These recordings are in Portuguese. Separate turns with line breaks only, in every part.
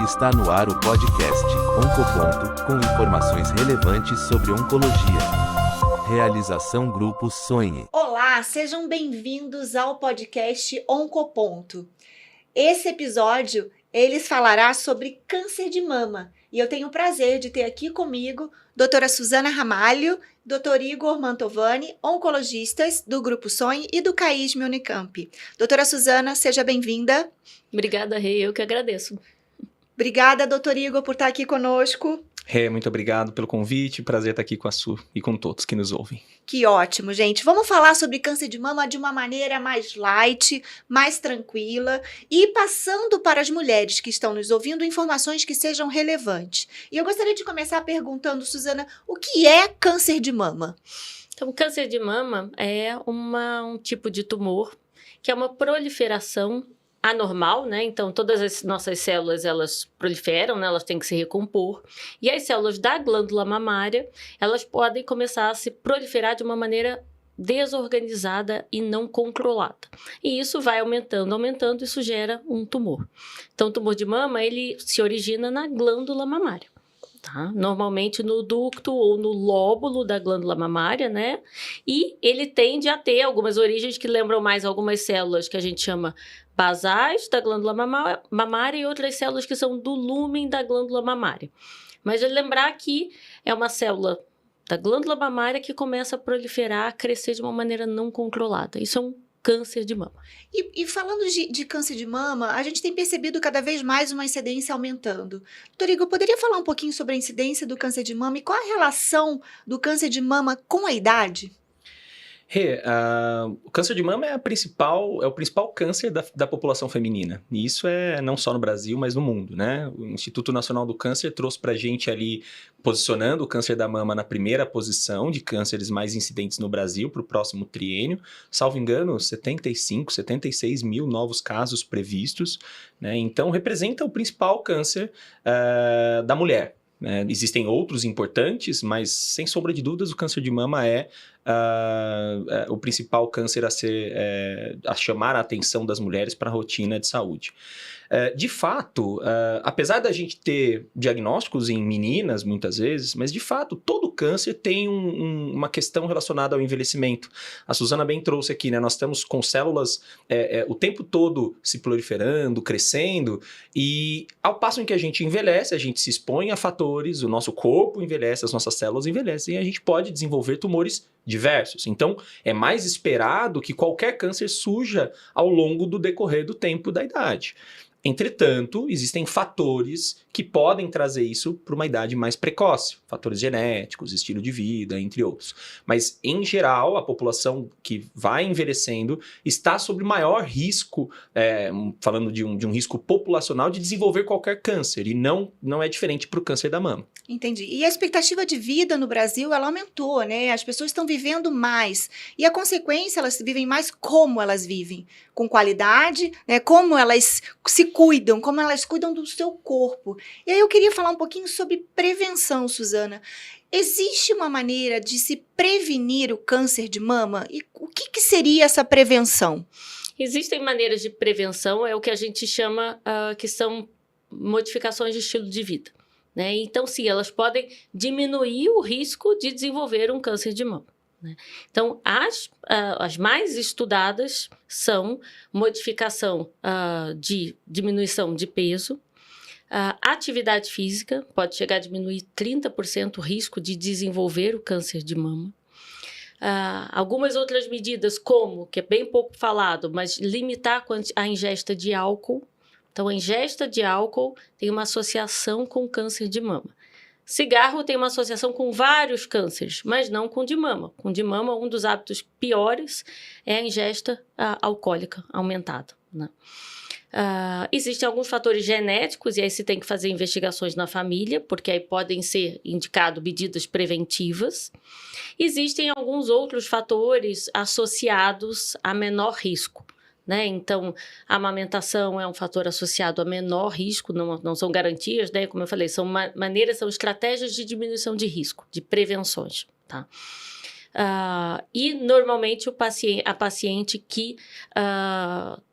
Está no ar o podcast Oncoponto, com informações relevantes sobre oncologia. Realização Grupo Sonhe.
Olá, sejam bem-vindos ao podcast Oncoponto. Esse episódio, eles falará sobre câncer de mama. E eu tenho o prazer de ter aqui comigo doutora Suzana Ramalho, doutor Igor Mantovani, oncologistas do Grupo Sonhe e do CAISM Unicamp. Doutora Suzana, seja bem-vinda.
Obrigada, Rê, eu que agradeço.
Obrigada, doutor Igor, por estar aqui conosco.
Rê, muito obrigado pelo convite, prazer estar aqui com a Su e com todos que nos ouvem.
Que ótimo, gente. Vamos falar sobre câncer de mama de uma maneira mais light, mais tranquila e passando para as mulheres que estão nos ouvindo informações que sejam relevantes. E eu gostaria de começar perguntando, Suzana, o que é câncer de mama?
Então, câncer de mama é um tipo de tumor que é uma proliferação anormal, né? Então, todas as nossas células, elas proliferam, né? Elas têm que se recompor. E as células da glândula mamária, elas podem começar a se proliferar de uma maneira desorganizada e não controlada. E isso vai aumentando, isso gera um tumor. Então, o tumor de mama, ele se origina na glândula mamária. Tá? Normalmente no ducto ou no lóbulo da glândula mamária, né? E ele tende a ter algumas origens que lembram mais algumas células que a gente chama basais da glândula mamária e outras células que são do lúmen da glândula mamária. Mas lembrar que é uma célula da glândula mamária que começa a proliferar, a crescer de uma maneira não controlada. Isso é um câncer de mama.
E falando de câncer de mama, a gente tem percebido cada vez mais uma incidência aumentando. Doutor Igor, poderia falar um pouquinho sobre a incidência do câncer de mama e qual a relação do câncer de mama com a idade?
Rê, o câncer de mama é o principal câncer da população feminina. E isso é não só no Brasil, mas no mundo, né? O Instituto Nacional do Câncer trouxe pra gente ali, posicionando o câncer da mama na primeira posição de cânceres mais incidentes no Brasil para o próximo triênio. Salvo engano, 75, 76 mil novos casos previstos, né? Então, representa o principal câncer da mulher. Existem outros importantes, mas sem sombra de dúvidas o câncer de mama é o principal câncer a chamar a atenção das mulheres para a rotina de saúde. De fato, apesar da gente ter diagnósticos em meninas muitas vezes, mas de fato todo câncer tem uma questão relacionada ao envelhecimento. A Suzana bem trouxe aqui, né? Nós estamos com células o tempo todo se proliferando, crescendo, e ao passo em que a gente envelhece, a gente se expõe a fatores, o nosso corpo envelhece, as nossas células envelhecem e a gente pode desenvolver tumores diversos. Então, é mais esperado que qualquer câncer surja ao longo do decorrer do tempo da idade. Entretanto, existem fatores que podem trazer isso para uma idade mais precoce. Fatores genéticos, estilo de vida, entre outros. Mas, em geral, a população que vai envelhecendo está sob maior risco, falando de um risco populacional, de desenvolver qualquer câncer. E não é diferente para o câncer da mama.
Entendi. E a expectativa de vida no Brasil, ela aumentou, né? As pessoas estão vivendo mais. E a consequência, elas vivem mais como elas vivem. Com qualidade, né? Como elas se cuidam, como elas cuidam do seu corpo. E aí eu queria falar um pouquinho sobre prevenção, Suzana. Existe uma maneira de se prevenir o câncer de mama? E o que seria essa prevenção?
Existem maneiras de prevenção, é o que a gente chama que são modificações de estilo de vida. Né? Então, sim, elas podem diminuir o risco de desenvolver um câncer de mama. Né? Então, as mais estudadas são modificação de diminuição de peso, atividade física, pode chegar a diminuir 30% o risco de desenvolver o câncer de mama. Algumas outras medidas, como, que é bem pouco falado, mas limitar a ingesta de álcool. Então, a ingesta de álcool tem uma associação com câncer de mama. Cigarro tem uma associação com vários cânceres, mas não com de mama. Com de mama, um dos hábitos piores é a ingesta alcoólica aumentada. Né? Existem alguns fatores genéticos, e aí se tem que fazer investigações na família, porque aí podem ser indicadas medidas preventivas. Existem alguns outros fatores associados a menor risco. Né? Então, a amamentação é um fator associado a menor risco, não são garantias, né? Como eu falei, são estratégias de diminuição de risco, de prevenções. Tá? E normalmente a paciente que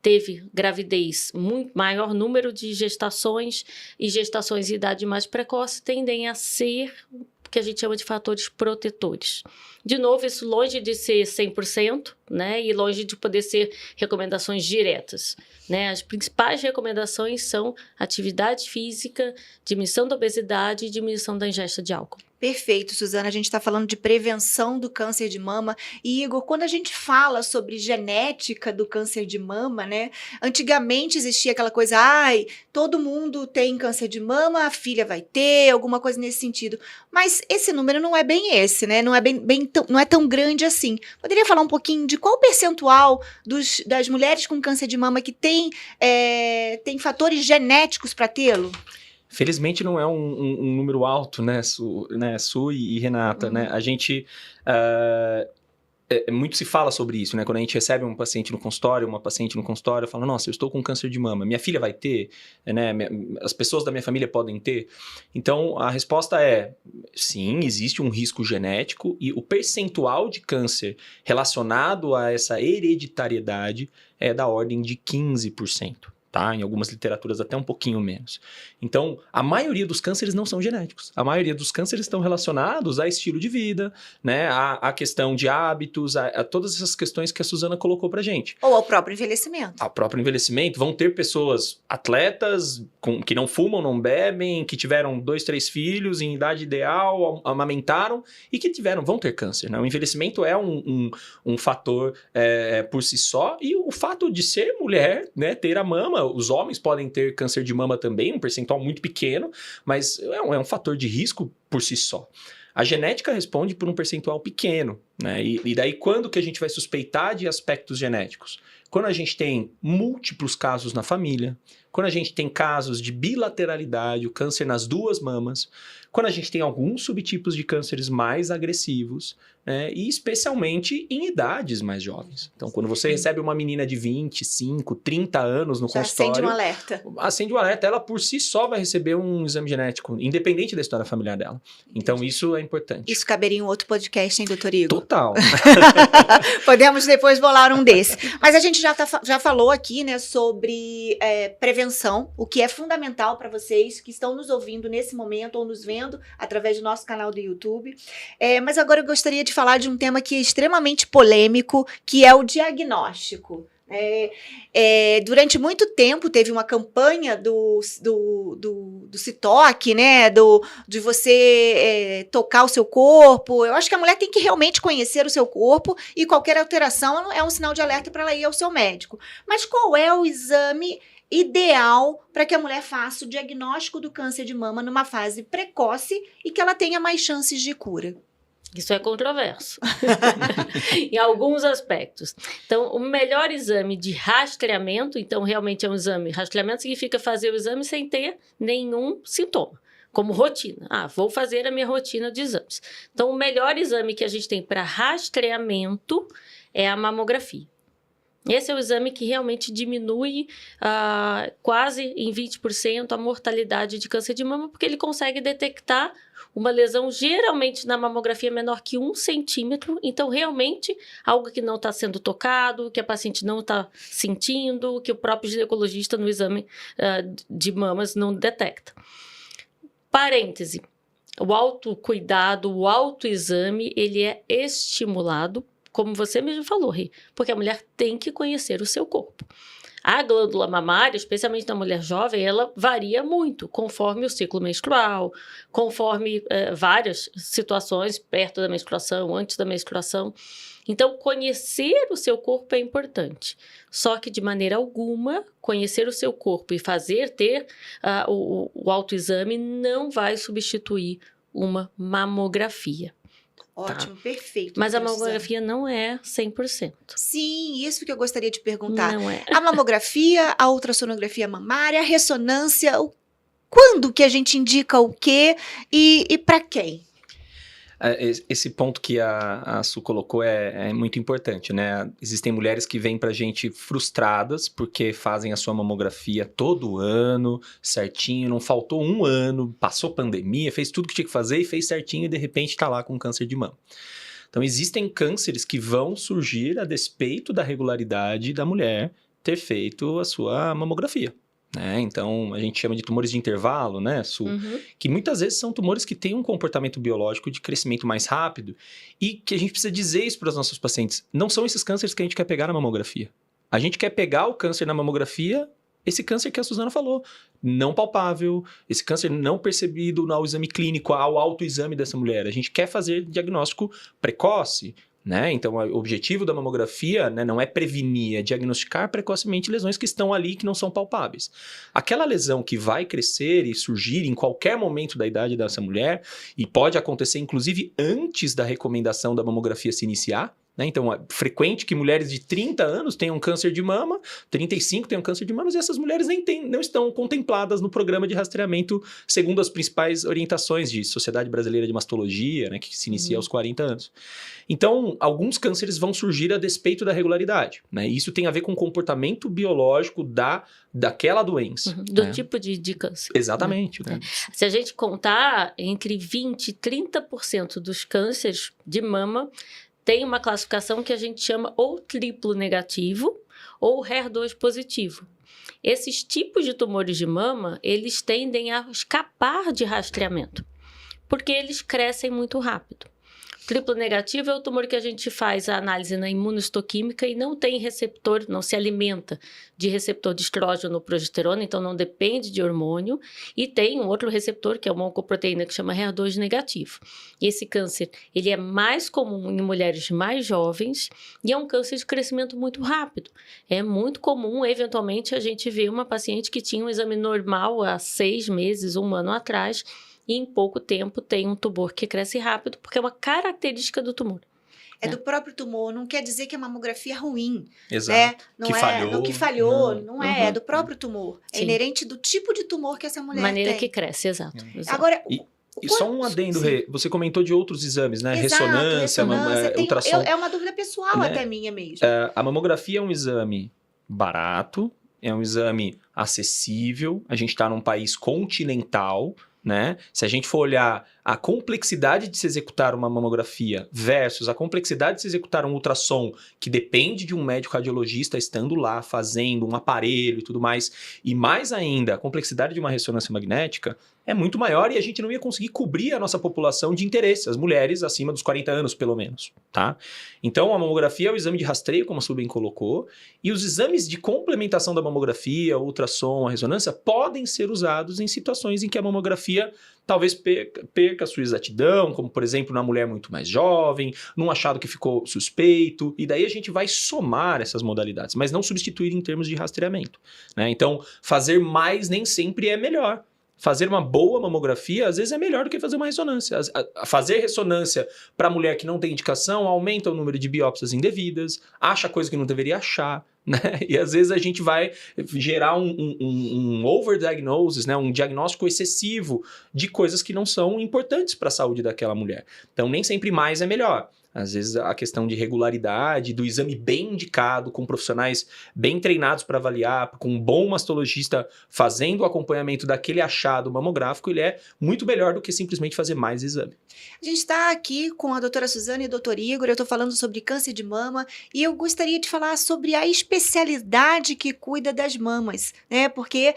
teve gravidez, muito maior número de gestações e gestações em idade mais precoce tendem a ser o que a gente chama de fatores protetores. De novo, isso longe de ser 100%, né? E longe de poder ser recomendações diretas, né? As principais recomendações são atividade física, diminuição da obesidade e diminuição da ingesta de álcool.
Perfeito, Suzana. A gente está falando de prevenção do câncer de mama. E, Igor, quando a gente fala sobre genética do câncer de mama, né? Antigamente existia aquela coisa, todo mundo tem câncer de mama, a filha vai ter, alguma coisa nesse sentido. Mas esse número não é bem esse, né? Não é, não é tão grande assim. Poderia falar um pouquinho de qual o percentual das mulheres com câncer de mama que tem fatores genéticos para tê-lo?
Felizmente não é um número alto, né, Su e Renata, né? A gente... muito se fala sobre isso, né? Quando a gente recebe uma paciente no consultório, fala, nossa, eu estou com câncer de mama, minha filha vai ter, né? As pessoas da minha família podem ter. Então, a resposta é, sim, existe um risco genético e o percentual de câncer relacionado a essa hereditariedade é da ordem de 15%. Tá? Em algumas literaturas até um pouquinho menos. Então, a maioria dos cânceres não são genéticos. A maioria dos cânceres estão relacionados a estilo de vida, né? A questão de hábitos, a todas essas questões que a Suzana colocou pra gente.
Ou ao próprio envelhecimento.
Ao próprio envelhecimento. Vão ter pessoas atletas que não fumam, não bebem, que tiveram 2, 3 filhos em idade ideal, amamentaram e que vão ter câncer. Né? O envelhecimento é um fator por si só e o fato de ser mulher, né, ter a mama. Os homens podem ter câncer de mama também, um percentual muito pequeno, mas é um fator de risco por si só. A genética responde por um percentual pequeno, né? E daí quando que a gente vai suspeitar de aspectos genéticos? Quando a gente tem múltiplos casos na família, quando a gente tem casos de bilateralidade, o câncer nas duas mamas, quando a gente tem alguns subtipos de cânceres mais agressivos, né? E especialmente em idades mais jovens. Então, quando você recebe uma menina de 25, 30 anos no consultório...
acende um alerta.
Acende um alerta, ela por si só vai receber um exame genético, independente da história familiar dela. Então, isso é importante.
Isso caberia em um outro podcast, hein, doutor Igor?
Total.
Podemos depois bolar um desse. Mas a gente já falou aqui, né, sobre prevenção, o que é fundamental para vocês que estão nos ouvindo nesse momento ou nos vendo através do nosso canal do YouTube. Mas agora eu gostaria de falar de um tema que é extremamente polêmico, que é o diagnóstico. Durante muito tempo teve uma campanha do CITOC, né, de você tocar o seu corpo. Eu acho que a mulher tem que realmente conhecer o seu corpo e qualquer alteração é um sinal de alerta para ela ir ao seu médico. Mas qual é o exame ideal para que a mulher faça o diagnóstico do câncer de mama numa fase precoce e que ela tenha mais chances de cura?
Isso é controverso, em alguns aspectos. Então, o melhor exame de rastreamento, então realmente é um exame, rastreamento significa fazer o exame sem ter nenhum sintoma, como rotina. Vou fazer a minha rotina de exames. Então, o melhor exame que a gente tem para rastreamento é a mamografia. Esse é o exame que realmente diminui quase em 20% a mortalidade de câncer de mama, porque ele consegue detectar uma lesão geralmente na mamografia menor que 1 centímetro. Então, realmente, algo que não está sendo tocado, que a paciente não está sentindo, que o próprio ginecologista no exame de mamas não detecta. Parêntese, o autocuidado, o autoexame, ele é estimulado, como você mesmo falou, Rê, porque a mulher tem que conhecer o seu corpo. A glândula mamária, especialmente na mulher jovem, ela varia muito, conforme o ciclo menstrual, conforme várias situações perto da menstruação, antes da menstruação. Então, conhecer o seu corpo é importante. Só que, de maneira alguma, conhecer o seu corpo e ter o autoexame não vai substituir uma mamografia.
Ótimo, perfeito.
Mas a mamografia não é 100%.
Sim, isso que eu gostaria de perguntar.
Não é.
A mamografia, a ultrassonografia mamária, a ressonância, quando que a gente indica o quê e para quem?
Esse ponto que a Su colocou é muito importante, né? Existem mulheres que vêm pra gente frustradas porque fazem a sua mamografia todo ano, certinho, não faltou um ano, passou pandemia, fez tudo que tinha que fazer e fez certinho e de repente tá lá com câncer de mama. Então, existem cânceres que vão surgir a despeito da regularidade da mulher ter feito a sua mamografia. Né? Então, a gente chama de tumores de intervalo, né, Su? Que muitas vezes são tumores que têm um comportamento biológico de crescimento mais rápido e que a gente precisa dizer isso para os nossos pacientes. Não são esses cânceres que a gente quer pegar na mamografia. A gente quer pegar o câncer na mamografia, esse câncer que a Suzana falou, não palpável, esse câncer não percebido ao exame clínico, ao autoexame dessa mulher. A gente quer fazer diagnóstico precoce, né? Então, o objetivo da mamografia, né, não é prevenir, é diagnosticar precocemente lesões que estão ali que não são palpáveis. Aquela lesão que vai crescer e surgir em qualquer momento da idade dessa mulher, e pode acontecer inclusive antes da recomendação da mamografia se iniciar, né? Então, é frequente que mulheres de 30 anos tenham câncer de mama, 35 tenham câncer de mama, e essas mulheres não estão contempladas no programa de rastreamento segundo as principais orientações de Sociedade Brasileira de Mastologia, né, que se inicia aos 40 anos. Então, alguns cânceres vão surgir a despeito da regularidade. Né? Isso tem a ver com o comportamento biológico daquela doença.
Do tipo de câncer.
Exatamente. Né?
Se a gente contar, entre 20% e 30% dos cânceres de mama tem uma classificação que a gente chama ou triplo negativo ou HER2 positivo. Esses tipos de tumores de mama, eles tendem a escapar de rastreamento, porque eles crescem muito rápido. Triplo negativo é o tumor que a gente faz a análise na imunohistoquímica e não tem receptor, não se alimenta de receptor de estrógeno ou progesterona, então não depende de hormônio. E tem um outro receptor, que é uma oncoproteína que chama HER2 negativo. E esse câncer, ele é mais comum em mulheres mais jovens e é um câncer de crescimento muito rápido. É muito comum, eventualmente, a gente ver uma paciente que tinha um exame normal há 6 meses, 1 ano atrás, e em pouco tempo tem um tumor que cresce rápido, porque é uma característica do tumor.
É do próprio tumor, não quer dizer que a mamografia é ruim.
Exato.
Né? Não
que
é
falhou.
do que falhou, não é do próprio tumor. É
Sim.
inerente do tipo de tumor que essa mulher
Maneira
tem.
que cresce, exato.
Agora,
E só um adendo, Rê, você comentou de outros exames, né?
exato,
Ressonância,
tem-
ultrassom.
é uma dúvida pessoal
Né?
até minha mesmo.
A mamografia é um exame barato, é um exame acessível, a gente está num país continental, né? Se a gente for olhar a complexidade de se executar uma mamografia versus a complexidade de se executar um ultrassom, que depende de um médico radiologista estando lá, fazendo um aparelho e tudo mais, e mais ainda, a complexidade de uma ressonância magnética é muito maior e a gente não ia conseguir cobrir a nossa população de interesse, as mulheres acima dos 40 anos, pelo menos, tá? Então, a mamografia é o exame de rastreio, como a Su bem colocou, e os exames de complementação da mamografia, o ultrassom, a ressonância, podem ser usados em situações em que a mamografia talvez perca a sua exatidão, como, por exemplo, na mulher muito mais jovem, num achado que ficou suspeito, e daí a gente vai somar essas modalidades, mas não substituir em termos de rastreamento, né? Então, fazer mais nem sempre é melhor. Fazer uma boa mamografia, às vezes, é melhor do que fazer uma ressonância. Fazer ressonância para mulher que não tem indicação aumenta o número de biópsias indevidas, acha coisa que não deveria achar, né? E às vezes a gente vai gerar um overdiagnosis, né? Um diagnóstico excessivo de coisas que não são importantes para a saúde daquela mulher. Então, nem sempre mais é melhor. Às vezes a questão de regularidade, do exame bem indicado, com profissionais bem treinados para avaliar, com um bom mastologista fazendo o acompanhamento daquele achado mamográfico, ele é muito melhor do que simplesmente fazer mais exame.
A gente está aqui com a doutora Suzana e o doutor Igor, eu estou falando sobre câncer de mama e eu gostaria de falar sobre a especialidade que cuida das mamas, né? Porque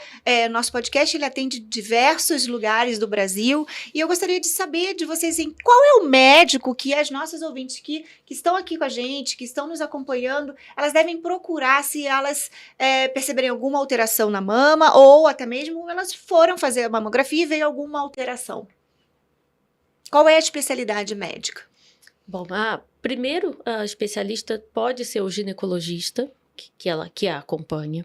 nosso podcast ele atende diversos lugares do Brasil e eu gostaria de saber de vocês em qual é o médico que as nossas ouvintes que estão aqui com a gente, que estão nos acompanhando, elas devem procurar se elas perceberem alguma alteração na mama ou até mesmo elas foram fazer a mamografia e veio alguma alteração. Qual é a especialidade médica?
Bom, primeiro, a especialista pode ser o ginecologista, que a acompanha.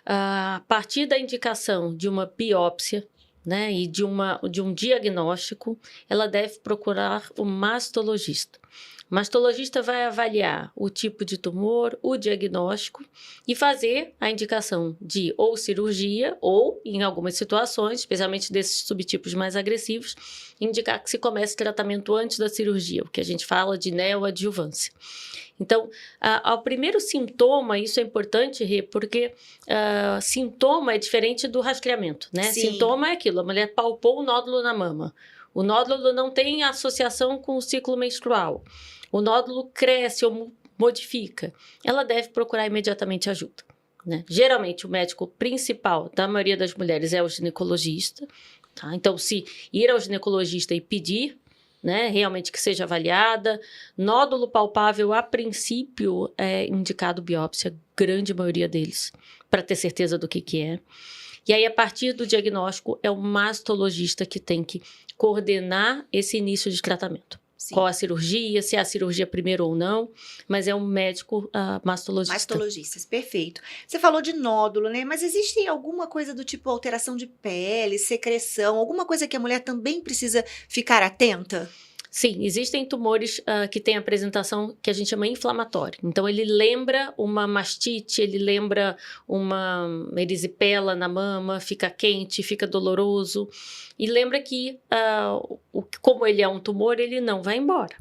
A partir da indicação de uma biópsia, né, e de um diagnóstico, ela deve procurar o mastologista. O mastologista vai avaliar o tipo de tumor, o diagnóstico e fazer a indicação de ou cirurgia ou, em algumas situações, especialmente desses subtipos mais agressivos, indicar que se comece tratamento antes da cirurgia, o que a gente fala de neoadjuvância. Então, ao primeiro sintoma, isso é importante, Rê, porque sintoma é diferente do rastreamento, né?
Sim.
Sintoma é aquilo, a mulher palpou o nódulo na mama. O nódulo não tem associação com o ciclo menstrual. o nódulo cresce ou modifica, ela deve procurar imediatamente ajuda, né? Geralmente, o médico principal da maioria das mulheres é o ginecologista, tá? Então, se ir ao ginecologista e pedir, né, realmente que seja avaliada. Nódulo palpável, a princípio, é indicado biópsia, grande maioria deles, para ter certeza do que é. E aí, a partir do diagnóstico, é o mastologista que tem que coordenar esse início de tratamento.
Sim.
Qual a cirurgia, se é a cirurgia primeiro ou não, mas é um médico mastologista.
Mastologistas, perfeito. Você falou de nódulo, né? Mas existe alguma coisa do tipo alteração de pele, secreção, alguma coisa que a mulher também precisa ficar atenta?
Sim, existem tumores que têm apresentação que a gente chama inflamatória. Então, ele lembra uma mastite, ele lembra uma erisipela na mama, fica quente, fica doloroso. E lembra que, como ele é um tumor, ele não vai embora,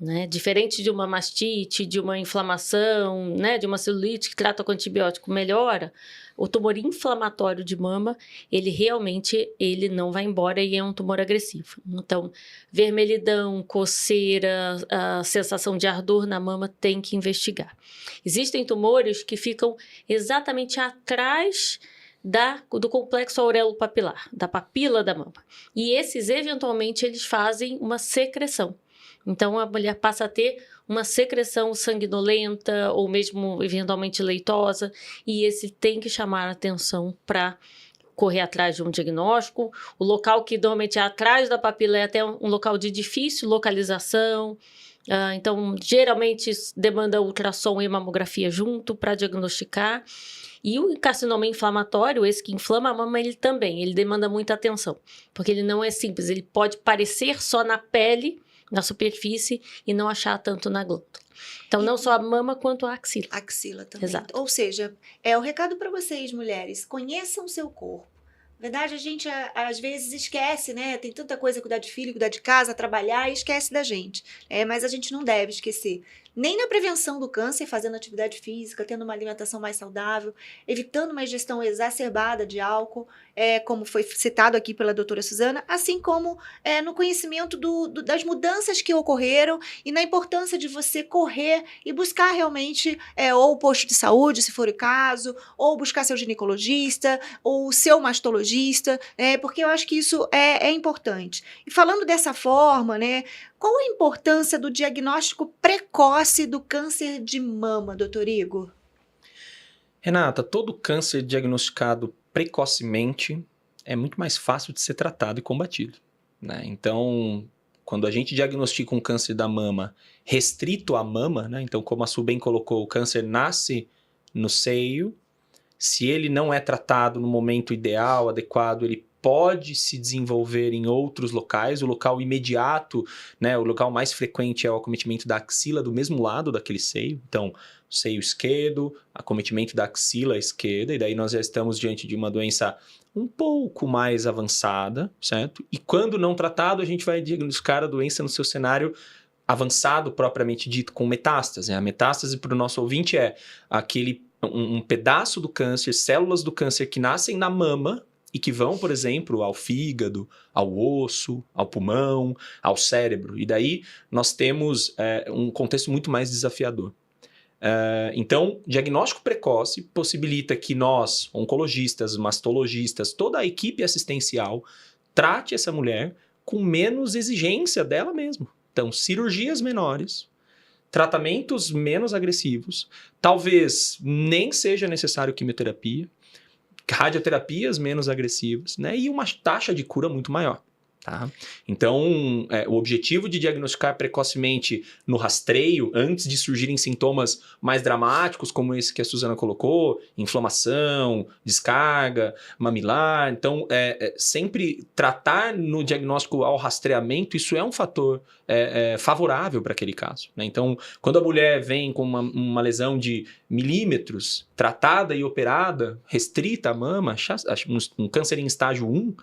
né? Diferente de uma mastite, de uma inflamação, né? De uma celulite que trata com antibiótico, melhora. O tumor inflamatório de mama, ele realmente não vai embora e é um tumor agressivo. Então, vermelhidão, coceira, a sensação de ardor na mama tem que investigar. Existem tumores que ficam exatamente atrás do complexo aureopapilar, da papila da mama. E esses, eventualmente, eles fazem uma secreção. Então, a mulher passa a ter uma secreção sanguinolenta ou mesmo, eventualmente, leitosa. E esse tem que chamar a atenção para correr atrás de um diagnóstico. O local que normalmente é atrás da papila é até um local de difícil localização. Então, geralmente, demanda ultrassom e mamografia junto para diagnosticar. E o carcinoma inflamatório, esse que inflama a mama, ele demanda muita atenção. Porque ele não é simples, ele pode parecer só na pele, na superfície, e não achar tanto na glândula. Então, não só a mama, quanto a axila.
Axila também.
Exato.
Ou seja, o recado para vocês, mulheres, conheçam o seu corpo. Na verdade, a gente às vezes esquece, né? Tem tanta coisa, cuidar de filho, cuidar de casa, trabalhar, e esquece da gente. Mas a gente não deve esquecer. Nem na prevenção do câncer, fazendo atividade física, tendo uma alimentação mais saudável, evitando uma ingestão exacerbada de álcool, como foi citado aqui pela doutora Suzana, assim como no conhecimento das mudanças que ocorreram e na importância de você correr e buscar realmente ou o posto de saúde, se for o caso, ou buscar seu ginecologista, ou o seu mastologista, porque eu acho que isso é importante. E falando dessa forma, né, qual a importância do diagnóstico precoce do câncer de mama, doutor Igor?
Renata, todo câncer diagnosticado precocemente é muito mais fácil de ser tratado e combatido, né? Então, quando a gente diagnostica um câncer da mama restrito à mama, né? Então, como a Su bem colocou, o câncer nasce no seio. Se ele não é tratado no momento ideal, adequado, ele pode se desenvolver em outros locais. O local imediato, né, o local mais frequente é o acometimento da axila do mesmo lado daquele seio. Então, seio esquerdo, acometimento da axila esquerda, e daí nós já estamos diante de uma doença um pouco mais avançada, certo? E quando não tratado, a gente vai diagnosticar a doença no seu cenário avançado, propriamente dito, com metástase. A metástase, para o nosso ouvinte, é um pedaço do câncer, células do câncer que nascem na mama e que vão, por exemplo, ao fígado, ao osso, ao pulmão, ao cérebro. E daí nós temos um contexto muito mais desafiador. Então, diagnóstico precoce possibilita que nós, oncologistas, mastologistas, toda a equipe assistencial, trate essa mulher com menos exigência dela mesma. Então, cirurgias menores, tratamentos menos agressivos, talvez nem seja necessário quimioterapia, radioterapias menos agressivas, né? E uma taxa de cura muito maior. Tá? Então, o objetivo de diagnosticar precocemente no rastreio, antes de surgirem sintomas mais dramáticos, como esse que a Suzana colocou, inflamação, descarga, mamilar. Então, sempre tratar no diagnóstico ao rastreamento, isso é um fator favorável para aquele caso, né? Então, quando a mulher vem com uma lesão de milímetros, tratada e operada, restrita à mama, um câncer em estágio 1,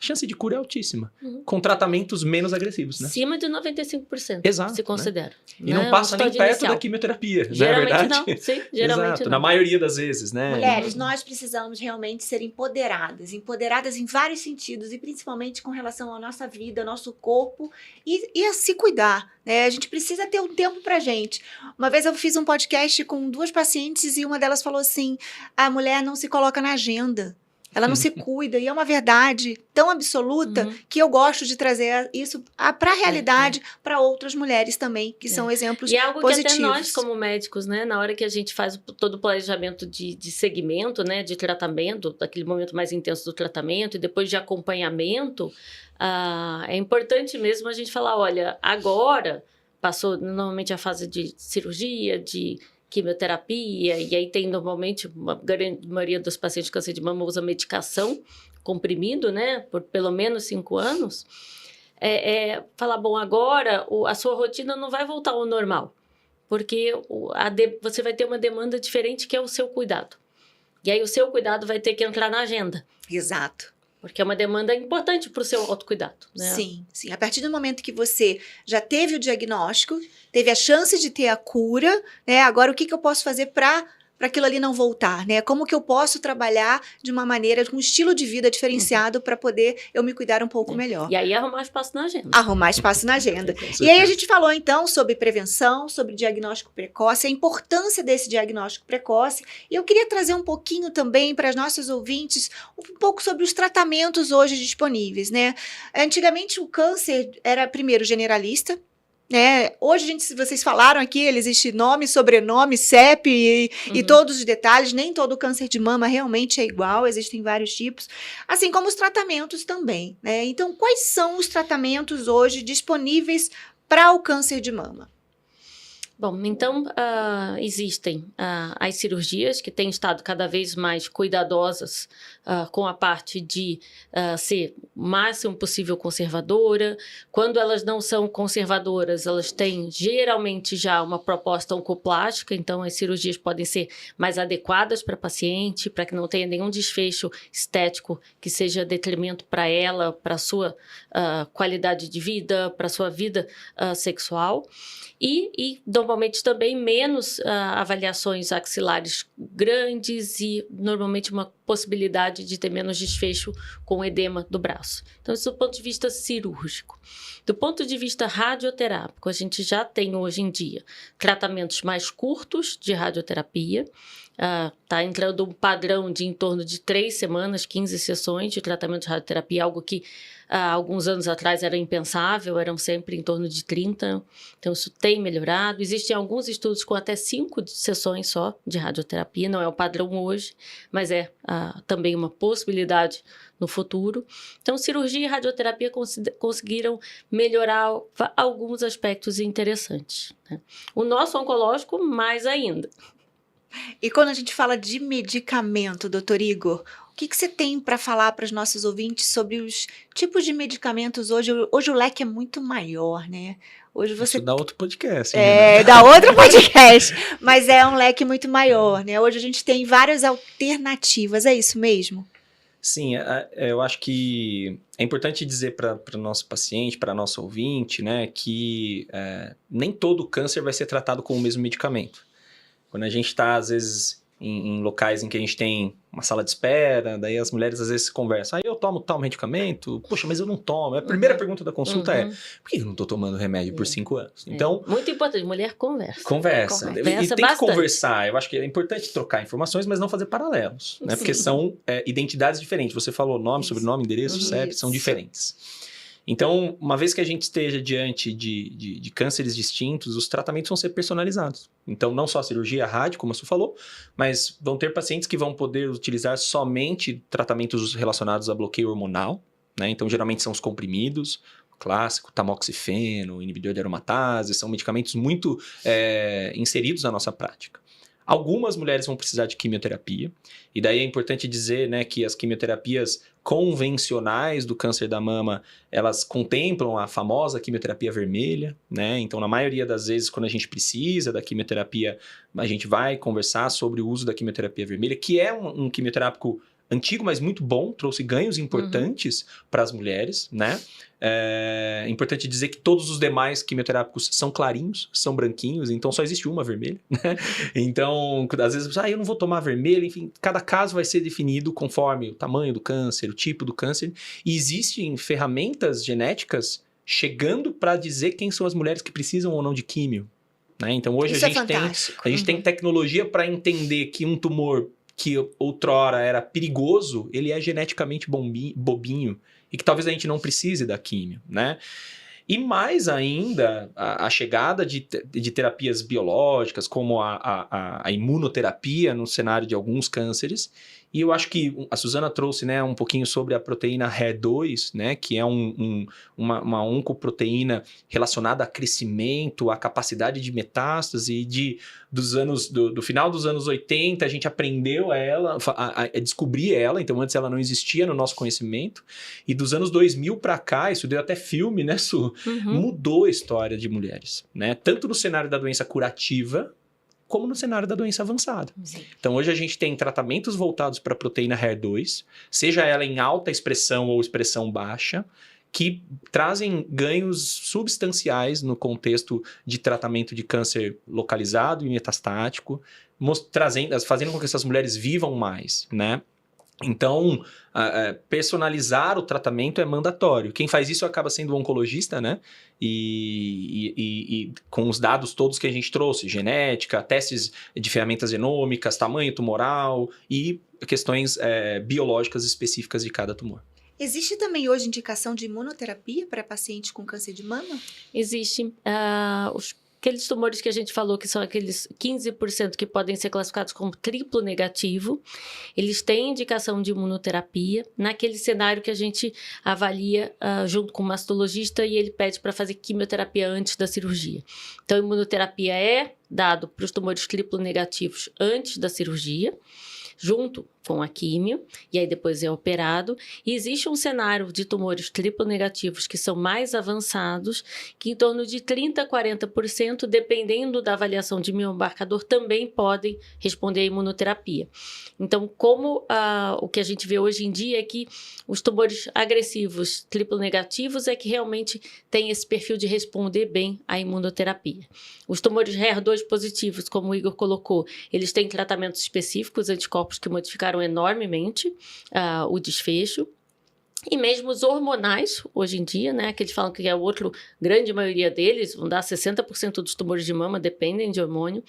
a chance de cura é altíssima.
Uhum.
Com tratamentos menos agressivos, né?
Acima de 95%.
Exato,
Se considera.
E não passa nem perto da quimioterapia, não é verdade?
Não. Sim, geralmente
Exato,
não.
na maioria das vezes, né?
Mulheres, nós precisamos realmente ser empoderadas em vários sentidos, e principalmente com relação à nossa vida, ao nosso corpo e a se cuidar, né? A gente precisa ter um tempo pra gente. Uma vez eu fiz um podcast com 2 pacientes e uma delas falou assim, a mulher não se coloca na agenda. Ela não se cuida, e é uma verdade tão absoluta que eu gosto de trazer isso para a realidade, para outras mulheres também, que são exemplos
e é algo
positivos.
Que até nós, como médicos, né, na hora que a gente faz todo o planejamento de segmento, né, de tratamento, daquele momento mais intenso do tratamento, e depois de acompanhamento, é importante mesmo a gente falar, olha, agora passou normalmente a fase de cirurgia, de quimioterapia, e aí tem normalmente, uma grande maioria dos pacientes de câncer de mama usa medicação, comprimido, né, por pelo menos 5 anos, falar, bom, agora a sua rotina não vai voltar ao normal, porque você vai ter uma demanda diferente que é o seu cuidado. E aí o seu cuidado vai ter que entrar na agenda.
Exato.
Porque é uma demanda importante para o seu autocuidado, né?
Sim, sim. A partir do momento que você já teve o diagnóstico, teve a chance de ter a cura, né? Agora, o que eu posso fazer para aquilo ali não voltar, né? Como que eu posso trabalhar de uma maneira, com um estilo de vida diferenciado para poder eu me cuidar um pouco melhor.
E aí arrumar espaço na agenda.
Arrumar espaço na agenda. E aí a gente falou então sobre prevenção, sobre diagnóstico precoce, a importância desse diagnóstico precoce. E eu queria trazer um pouquinho também para as nossas ouvintes, um pouco sobre os tratamentos hoje disponíveis, né? Antigamente o câncer era primeiro generalista, né? Hoje, vocês falaram aqui, existe nome, sobrenome, CEP e todos os detalhes. Nem todo câncer de mama realmente é igual, existem vários tipos, assim como os tratamentos também, né? Então, quais são os tratamentos hoje disponíveis para o câncer de mama?
Bom, então existem as cirurgias que têm estado cada vez mais cuidadosas com a parte de ser o máximo possível conservadora. Quando elas não são conservadoras, elas têm geralmente já uma proposta oncoplástica, então as cirurgias podem ser mais adequadas para a paciente, para que não tenha nenhum desfecho estético que seja detrimento para ela, para a sua qualidade de vida, para a sua vida sexual. E normalmente também menos avaliações axilares grandes e normalmente uma possibilidade de ter menos desfecho com edema do braço. Então, isso do ponto de vista cirúrgico. Do ponto de vista radioterápico, a gente já tem hoje em dia tratamentos mais curtos de radioterapia. Está entrando um padrão de em torno de 3 semanas, 15 sessões de tratamento de radioterapia, algo que alguns anos atrás era impensável, eram sempre em torno de 30, então isso tem melhorado. Existem alguns estudos com até 5 sessões só de radioterapia, não é o padrão hoje, mas é também uma possibilidade no futuro. Então, cirurgia e radioterapia conseguiram melhorar alguns aspectos interessantes, né? O nosso oncológico, mais ainda.
E quando a gente fala de medicamento, doutor Igor, o que você tem para falar para os nossos ouvintes sobre os tipos de medicamentos hoje? Hoje o leque é muito maior, né? Hoje você...
Isso dá outro podcast.
Dá outro podcast, mas é um leque muito maior, né? Hoje a gente tem várias alternativas, é isso mesmo?
Sim, eu acho que é importante dizer para o nosso paciente, para nosso ouvinte, né, que nem todo câncer vai ser tratado com o mesmo medicamento. Quando a gente está, às vezes, em locais em que a gente tem uma sala de espera, daí as mulheres às vezes conversam, eu tomo tal medicamento, poxa, mas eu não tomo. A primeira pergunta da consulta é, por que eu não estou tomando remédio por 5 anos? Então,
muito importante, mulher conversa.
Conversa. E tem bastante que conversar. Eu acho que é importante trocar informações, mas não fazer paralelos, né? Porque são identidades diferentes. Você falou nome, sobrenome, endereço, CEP, são diferentes. Então, uma vez que a gente esteja diante de cânceres distintos, os tratamentos vão ser personalizados. Então, não só a cirurgia, a rádio, como você falou, mas vão ter pacientes que vão poder utilizar somente tratamentos relacionados a bloqueio hormonal, né? Então, geralmente são os comprimidos, o clássico, tamoxifeno, inibidor de aromatase, são medicamentos muito inseridos na nossa prática. Algumas mulheres vão precisar de quimioterapia, e daí é importante dizer, né, que as quimioterapias convencionais do câncer da mama, elas contemplam a famosa quimioterapia vermelha, né? Então, na maioria das vezes, quando a gente precisa da quimioterapia, a gente vai conversar sobre o uso da quimioterapia vermelha, que é um quimioterápico antigo, mas muito bom, trouxe ganhos importantes para as mulheres, né? É importante dizer que todos os demais quimioterápicos são clarinhos, são branquinhos, então só existe uma vermelha, né? Então, às vezes, eu não vou tomar vermelha, enfim, cada caso vai ser definido conforme o tamanho do câncer, o tipo do câncer, e existem ferramentas genéticas chegando para dizer quem são as mulheres que precisam ou não de químio, né? Então, hoje
Isso
a gente tem tecnologia para entender que um tumor que outrora era perigoso, ele é geneticamente bobinho, e que talvez a gente não precise da químio, né? E mais ainda, a chegada de terapias biológicas, como a imunoterapia no cenário de alguns cânceres. E eu acho que a Suzana trouxe, né, um pouquinho sobre a proteína HER2, né, que é uma oncoproteína relacionada a crescimento, a capacidade de metástase. E do final dos anos 80, a gente aprendeu a descobrir ela, então antes ela não existia no nosso conhecimento. E dos anos 2000 para cá, isso deu até filme, né, Su? Mudou a história de mulheres, né? Tanto no cenário da doença curativa, como no cenário da doença avançada.
Sim.
Então, hoje a gente tem tratamentos voltados para a proteína HER2, seja ela em alta expressão ou expressão baixa, que trazem ganhos substanciais no contexto de tratamento de câncer localizado e metastático, fazendo com que essas mulheres vivam mais, né? Então, personalizar o tratamento é mandatório. Quem faz isso acaba sendo o oncologista, né? E com os dados todos que a gente trouxe, genética, testes de ferramentas genômicas, tamanho tumoral e questões biológicas específicas de cada tumor.
Existe também hoje indicação de imunoterapia para pacientes com câncer de mama?
Existe. Aqueles tumores que a gente falou, que são aqueles 15% que podem ser classificados como triplo negativo, eles têm indicação de imunoterapia naquele cenário que a gente avalia junto com o mastologista e ele pede para fazer quimioterapia antes da cirurgia. Então, a imunoterapia é dado para os tumores triplo negativos antes da cirurgia, junto com a químio, e aí depois é operado. E existe um cenário de tumores triplo negativos que são mais avançados, que em torno de 30% a 40%, dependendo da avaliação de biomarcador, também podem responder à imunoterapia. Então, como o que a gente vê hoje em dia é que os tumores agressivos triplo negativos é que realmente tem esse perfil de responder bem à imunoterapia. Os tumores HER2 positivos, como o Igor colocou, eles têm tratamentos específicos, anticorpos que modificaram enormemente o desfecho. E mesmo os hormonais, hoje em dia, né, que eles falam que é a outra grande maioria deles, vão dar 60% dos tumores de mama dependem de hormônio,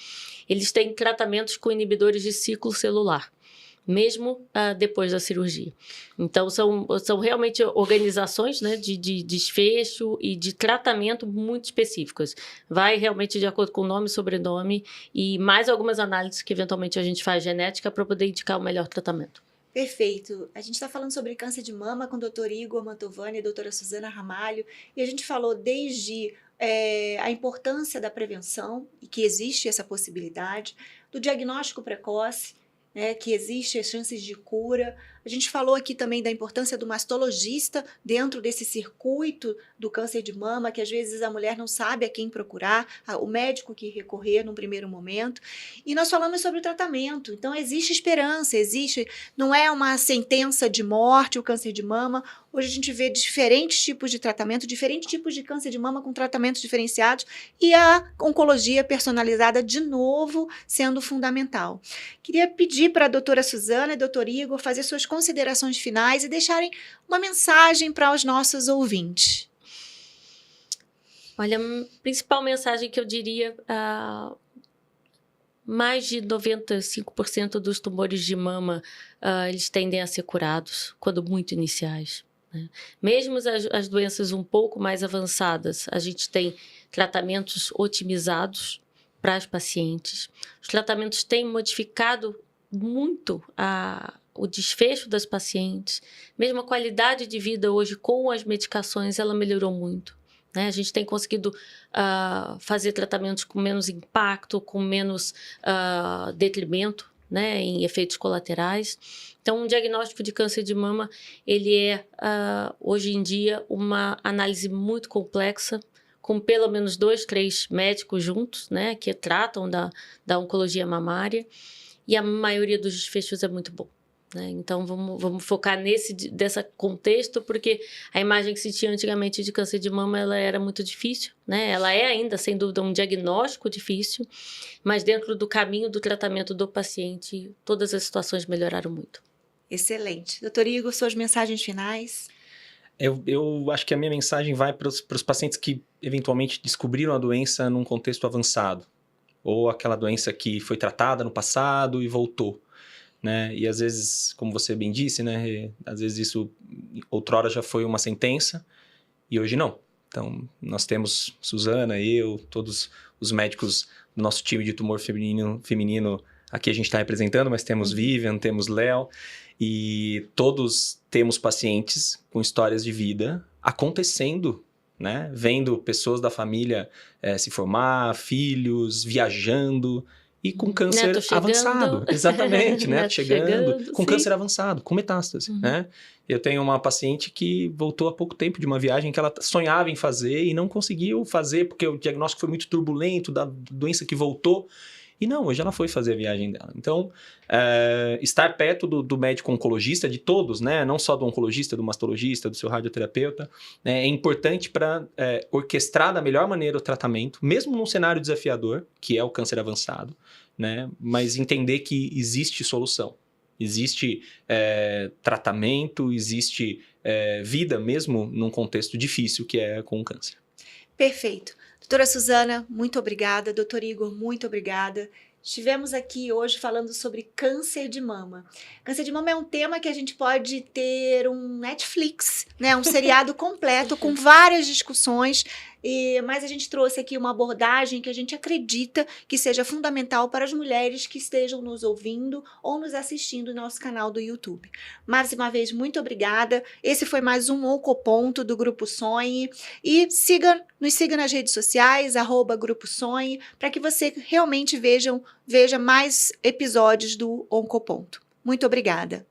eles têm tratamentos com inibidores de ciclo celular, mesmo depois da cirurgia. Então, são realmente organizações, né, de desfecho e de tratamento muito específicas. Vai realmente de acordo com o nome, sobrenome e mais algumas análises que eventualmente a gente faz genética para poder indicar o melhor tratamento.
Perfeito. A gente está falando sobre câncer de mama com o Dr. Igor Mantovani e a doutora Suzana Ramalho, e a gente falou desde a importância da prevenção, e que existe essa possibilidade, do diagnóstico precoce, né, que existe as chances de cura. A gente falou aqui também da importância do mastologista dentro desse circuito do câncer de mama, que às vezes a mulher não sabe a quem procurar, o médico que recorrer num primeiro momento. E nós falamos sobre o tratamento. Então, existe esperança, não é uma sentença de morte o câncer de mama. Hoje a gente vê diferentes tipos de tratamento, diferentes tipos de câncer de mama com tratamentos diferenciados e a oncologia personalizada, de novo, sendo fundamental. Queria pedir para a doutora Suzana e doutor Igor fazer suas considerações finais e deixarem uma mensagem para os nossos ouvintes.
Olha, a principal mensagem que eu diria, mais de 95% dos tumores de mama, eles tendem a ser curados, quando muito iniciais, né? Mesmo as doenças um pouco mais avançadas, a gente tem tratamentos otimizados para as pacientes. Os tratamentos têm modificado muito o desfecho das pacientes. Mesmo a qualidade de vida hoje com as medicações, ela melhorou muito, né? A gente tem conseguido fazer tratamentos com menos impacto, com menos detrimento, né, em efeitos colaterais. Então, um diagnóstico de câncer de mama, ele é, hoje em dia, uma análise muito complexa, com pelo menos 2, 3 médicos juntos, né, que tratam da oncologia mamária, e a maioria dos desfechos é muito bom. né? Então, vamos focar dessa contexto, porque a imagem que se tinha antigamente de câncer de mama, ela era muito difícil, né? Ela é ainda, sem dúvida, um diagnóstico difícil, mas dentro do caminho do tratamento do paciente, todas as situações melhoraram muito.
Excelente. Doutor Igor, suas mensagens finais?
Eu acho que a minha mensagem vai para os pacientes que eventualmente descobriram a doença num contexto avançado, ou aquela doença que foi tratada no passado e voltou. Né? E às vezes, como você bem disse, né? Às vezes isso outrora já foi uma sentença e hoje não. Então, nós temos Suzana, eu, todos os médicos do nosso time de tumor feminino aqui a gente está representando, mas temos Vivian, temos Léo, e todos temos pacientes com histórias de vida acontecendo, né? Vendo pessoas da família se formar, filhos, viajando, e com câncer avançado. Exatamente, né? chegando, com câncer avançado, com metástase, né? Eu tenho uma paciente que voltou há pouco tempo de uma viagem que ela sonhava em fazer e não conseguiu fazer porque o diagnóstico foi muito turbulento da doença que voltou. E não, hoje ela foi fazer a viagem dela. Então, estar perto do médico oncologista, de todos, né? Não só do oncologista, do mastologista, do seu radioterapeuta, é importante para orquestrar da melhor maneira o tratamento, mesmo num cenário desafiador, que é o câncer avançado, né? Mas entender que existe solução, existe tratamento, existe vida mesmo num contexto difícil que é com o câncer.
Perfeito. Doutora Suzana, muito obrigada. Doutor Igor, muito obrigada. Estivemos aqui hoje falando sobre câncer de mama. Câncer de mama é um tema que a gente pode ter um Netflix, né? Um seriado completo com várias discussões, mas a gente trouxe aqui uma abordagem que a gente acredita que seja fundamental para as mulheres que estejam nos ouvindo ou nos assistindo no nosso canal do YouTube. Mais uma vez, muito obrigada. Esse foi mais um Oncoponto do Grupo Sonhe. E nos siga nas redes sociais, @Grupo Sonhe, para que você realmente veja mais episódios do Oncoponto. Muito obrigada.